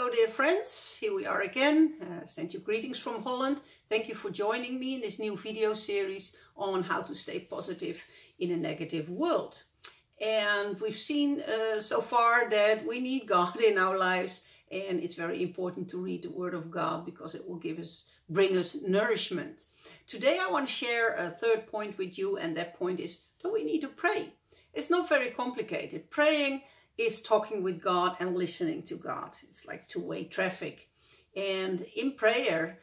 Hello dear friends, here we are again. Send you greetings from Holland. Thank you for joining me in this new video series on how to stay positive in a negative world. And we've seen so far that we need God in our lives, and it's very important to read the Word of God because it will bring us nourishment. Today I want to share a third point with you, and that point is that we need to pray. It's not very complicated. Praying is talking with God and listening to God. It's like two-way traffic. And in prayer,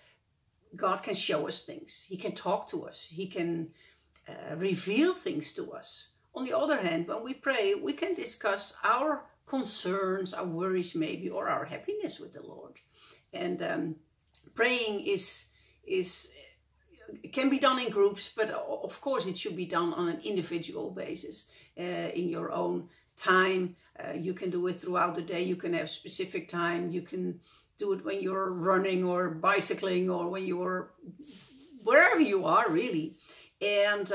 God can show us things. He can talk to us. He can reveal things to us. On the other hand, when we pray, we can discuss our concerns, our worries maybe, or our happiness with the Lord. And praying it can be done in groups, but of course it should be done on an individual basis in your own time. You can do it throughout the day. You can have specific time. You can do it when you're running or bicycling or when you're wherever you are really. And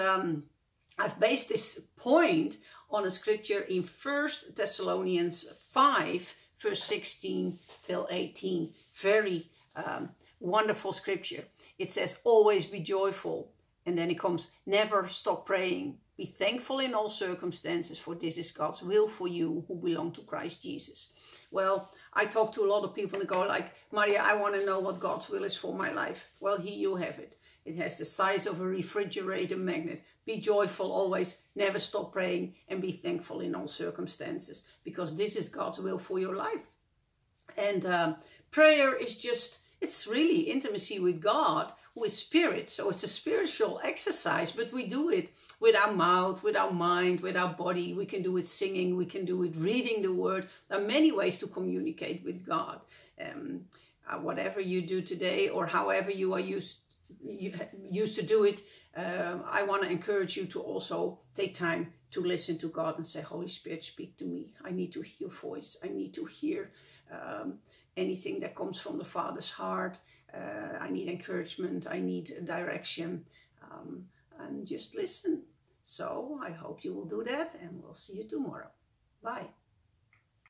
I've based this point on a scripture in 1 Thessalonians 5 verse 16 till 18. Very wonderful scripture. It says, always be joyful. And then it comes, never stop praying. Be thankful in all circumstances, for this is God's will for you who belong to Christ Jesus. Well, I talk to a lot of people and go like, Maria, I want to know what God's will is for my life. Well, here you have it. It has the size of a refrigerator magnet. Be joyful always, never stop praying, and be thankful in all circumstances, because this is God's will for your life. And prayer is it's really intimacy with God, with spirit. So it's a spiritual exercise, but we do it with our mouth, with our mind, with our body. We can do it singing, we can do it reading the word. There are many ways to communicate with God. Whatever you do today, or however you are used to do it, I want to encourage you to also take time to listen to God and say, Holy Spirit, speak to me. I need to hear your voice. I need to hear anything that comes from the Father's heart. I need encouragement. I need direction. And just listen. So I hope you will do that, and we'll see you tomorrow. Bye.